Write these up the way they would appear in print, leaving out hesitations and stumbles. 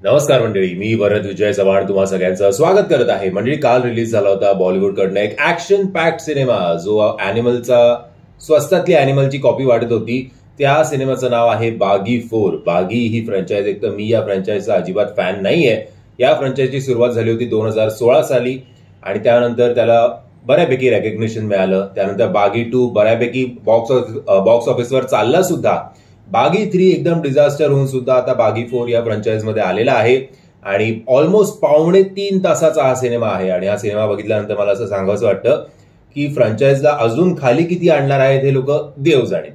नमस्कार मंडळी, मी वरद विजय चव्हाण तुम्हा सगळ्यांचं स्वागत करत आहे. मंडळी, काल रिलीज झाला होता बॉलिवूडकडनं एक ऍक्शन पॅक्ड सिनेमा जो ॲनिमलचा स्वस्तातली ॲनिमलची कॉपी वाटत होती. त्या सिनेमाचं नाव आहे बागी 4. बागी ही फ्रँचाइज, एक तर मी या फ्रँचाइजचा अजिबात फॅन नाहीये. या फ्रँचाइजची सुरुवात झाली होती 2016 साली आणि त्यानंतर त्याला बऱ्यापैकी रेकग्निशन मिळालं. त्यानंतर बागी 2 बऱ्यापैकी बॉक्स ऑफिसवर चालला सुद्धा. बागी 3 एकदम डिझास्टर होऊन सुद्धा आता बागी 4 या फ्रँचाइज मध्ये आलेला आहे आणि ऑलमोस्ट 2.5 तासाचा हा सिनेमा आहे. आणि हा सिनेमा बघितल्यानंतर मला असं सांगावंसं वाटतं की फ्रँचाइजला अजून खाली किती आणणार आहेत हे लोक देव जाणे.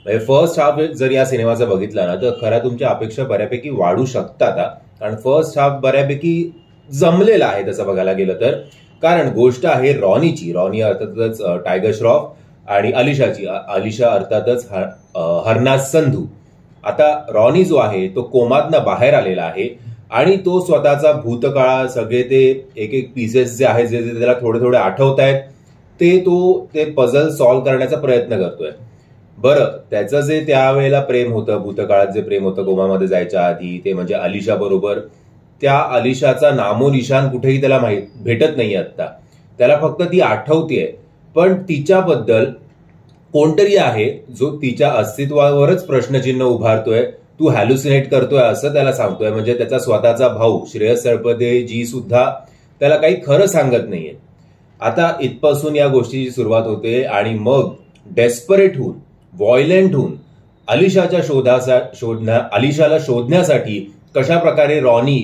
म्हणजे फर्स्ट हाफ जर या सिनेमाचा बघितला ना तर खऱ्या तुमच्या अपेक्षा बऱ्यापैकी वाढू शकतात, कारण फर्स्ट हाफ बऱ्यापैकी जमलेला आहे तसं बघायला गेलं तर. कारण गोष्ट आहे रॉनीची. रॉनी अर्थातच टायगर श्रॉफ आणि अलिशाची. अलिशा अर्थातच हरनाज संधू. आता रॉनी जो आहे तो कोमातनं बाहेर आलेला आहे आणि तो स्वतःचा भूतकाळ सगळे ते एक एक पीसेस जे आहेत जे त्याला थोडे थोडे आठवत आहेत ते पझल सॉल्व्ह करण्याचा प्रयत्न करतोय. बरं, त्याचं जे त्यावेळेला प्रेम होतं, भूतकाळात जे प्रेम होतं कोमामध्ये जायच्या आधी, ते म्हणजे अलिशा बरोबर, त्या अलिशाचा नामोनिशान कुठेही त्याला भेटत नाही आता. त्याला फक्त ती आठवतेय, पण तिच्याबद्दल कोणतरी आहे जो तिच्या अस्तित्वावरच प्रश्नचिन्ह उभारतोय. तू हॅल्युसिनेट करतोय असं त्याला सांगतोय. म्हणजे त्याचा स्वतःचा भाऊ श्रेयस तळपदे जी सुद्धा त्याला काही खरं सांगत नाहीये. आता इथपासून या गोष्टीची सुरुवात होते आणि मग डेस्परेट होऊन, व्हायलेंट होऊन अलिशाला शोधण्यासाठी कशा प्रकारे रॉनी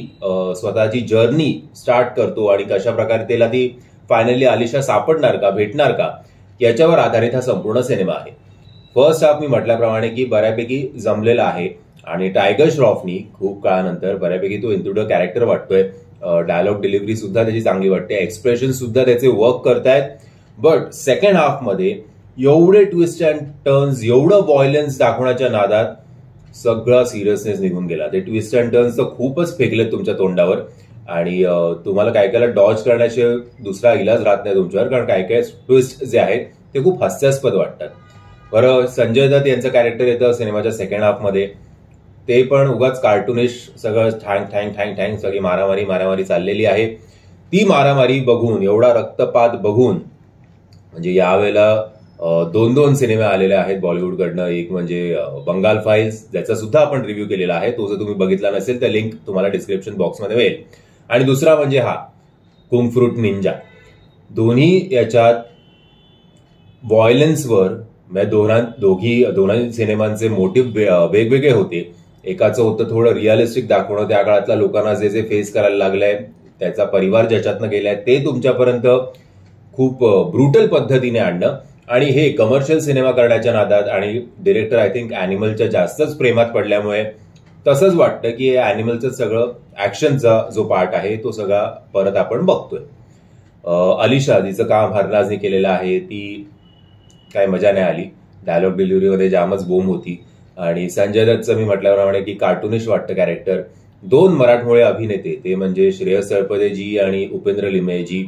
स्वतःची जर्नी स्टार्ट करतो आणि कशा प्रकारे त्याला ती फायनली अलिशा सापडणार का, भेटणार का, याच्यावर आधारित हा संपूर्ण सिनेमा आहे. फर्स्ट हाफ मी म्हटल्याप्रमाणे की बऱ्यापैकी जमलेला आहे आणि टायगर श्रॉफनी खूप काळानंतर बऱ्यापैकी तो इंट्रोड्यूस कॅरेक्टर वाटतोय. डायलॉग डिलिव्हरी सुद्धा त्याची चांगली वाटते, एक्सप्रेशन सुद्धा त्याचे वर्क करतायत. बट सेकंड हाफ मध्ये एवढे ट्विस्ट अँड टर्न्स, एवढं व्हायलन्स दाखवण्याच्या नादात सगळा सिरियसनेस निघून गेला. ते ट्विस्ट अँड टर्न्स तर खूपच फेकलेत तुमच्या तोंडावर आणि तुम्हाला काय काय डॉज करण्याशिवाय दुसरा इलाज राहत नाही तुमच्यावर, कारण काय काय ट्विस्ट जे आहेत ते खूप हास्यास्पद वाटतात. बरं, संजय दत्त यांचं कॅरेक्टर येतं सिनेमाच्या सेकंड हाफ मध्ये. ते पण उगाच कार्टूनिश सगळं ठँग ठँग ठँग ठँग सगळी मारामारी चाललेली आहे. ती मारामारी बघून, एवढा रक्तपात बघून, म्हणजे यावेळेला दोन सिनेमे आलेले आहेत बॉलिवूडकडनं. एक म्हणजे बंगाल फाईल्स, ज्याचा सुद्धा आपण रिव्ह्यू केलेला आहे. तो जर तुम्ही बघितला नसेल तर लिंक तुम्हाला डिस्क्रिप्शन बॉक्समध्ये मिळेल. आणि दुसरा म्हणजे हा कुंग फ्रूट निंजा. दोन्ही याच्यात व्हायलन्सवर दोन्ही सिनेमांचे मोटिव्ह वेगवेगळे होते. एकाचं होतं थोडं रिअलिस्टिक दाखवणं, त्या काळातल्या लोकांना जे जे फेस करायला लागलंय, त्याचा परिवार ज्याच्यातनं गेलाय ते तुमच्यापर्यंत खूप ब्रुटल पद्धतीने आणणं. आणि हे कमर्शियल सिनेमा करण्याच्या नादात आणि डिरेक्टर आय थिंक ॲनिमलच्या जास्तच प्रेमात पडल्यामुळे तसंच वाटतं की ॲनिमलचं सगळं ऍक्शनचा जो पार्ट आहे तो सगळा परत आपण बघतोय. अलिशा जिचं काम हरनाजने केलेलं आहे, ती काय मजा नाही आली. डायलॉग डिलिव्हरीमध्ये जामच बोंब होती. आणि संजय दत्तचं मी म्हटल्याप्रमाणे की कार्टूनिश वाटतं कॅरेक्टर. 2 मराठमोळे अभिनेते, ते म्हणजे श्रेयस तळपदे जी आणि उपेंद्र लिमये जी.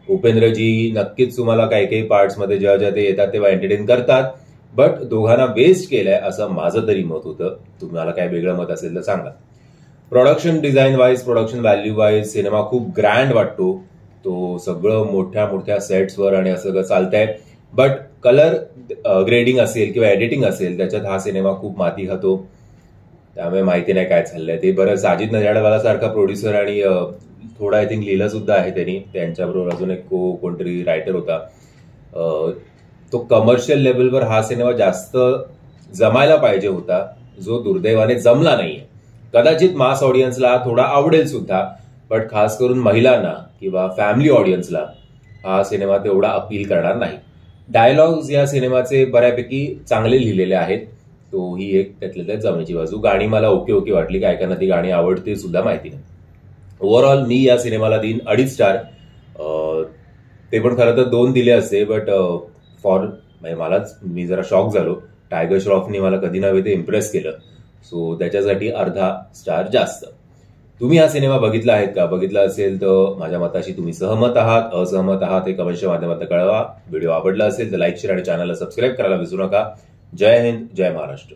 उपेंद्रजी नक्कीच तुम्हाला काही काही पार्ट्समध्ये जेव्हा ते येतात तेव्हा एंटरटेन करतात, बट दोघांना वेस्ट केलंय असं माझं तरी मत होतं. तुम्हाला काय वेगळं मत असेल तर सांगा. Production design wise, production value wise cinema खूप ग्रँड वाटतो. तो सगळं मोठ्या मोठ्या सेट्सवर आणि असं सगळं चालतंय. बट कलर ग्रेडिंग असेल किंवा एडिटिंग असेल त्याच्यात हा सिनेमा खूप माती खातो. त्यामुळे माहिती नाही काय चाललंय ते. बरं, साजिद नडियाडवाला सारखा प्रोड्युसर आणि थोडा आय थिंक लिहिलं सुद्धा आहे त्यांनी. त्यांच्याबरोबर अजून एक कोणतरी रायटर होता. तो कमर्शियल लेवलवर हा सिनेमा जास्त जमायला पाहिजे होता, जो दुर्दैवाने जमला नाहीये. कदाचित मास ऑडियन्सला थोडा आवडेल सुद्धा, बट खास करून महिलांना किंवा फॅमिली ऑडियन्सला हा सिनेमा तेवढा अपील करणार नाही. डायलॉग्स या सिनेमाचे बऱ्यापैकी चांगले लिहिलेले आहेत. तो ही एक त्यातल्या त्यात जमण्याची बाजू. गाणी मला ओके वाटली, काय ती गाणी आवडते सुद्धा माहिती नाही. ओव्हरऑल मी या सिनेमाला देईन 2.5 स्टार. ते पण खरं तर 2 दिले असते, बट मी जरा शॉक झालो. टायगर श्रॉफनी मला कधी नव्हे ते इम्प्रेस केलं, सो त्याच्यासाठी अर्धा स्टार जास्त. तुम्ही हा सिनेमा बघितला आहे का? बघितला असेल तर माझ्या मताशी तुम्ही सहमत आहात, असहमत आहात हे कमेंटच्या माध्यमातून कळवा. व्हिडिओ आवडला असेल तर लाईक, शेअर आणि चॅनलला सबस्क्राईब करायला विसरू नका. जय हिंद, जय महाराष्ट्र.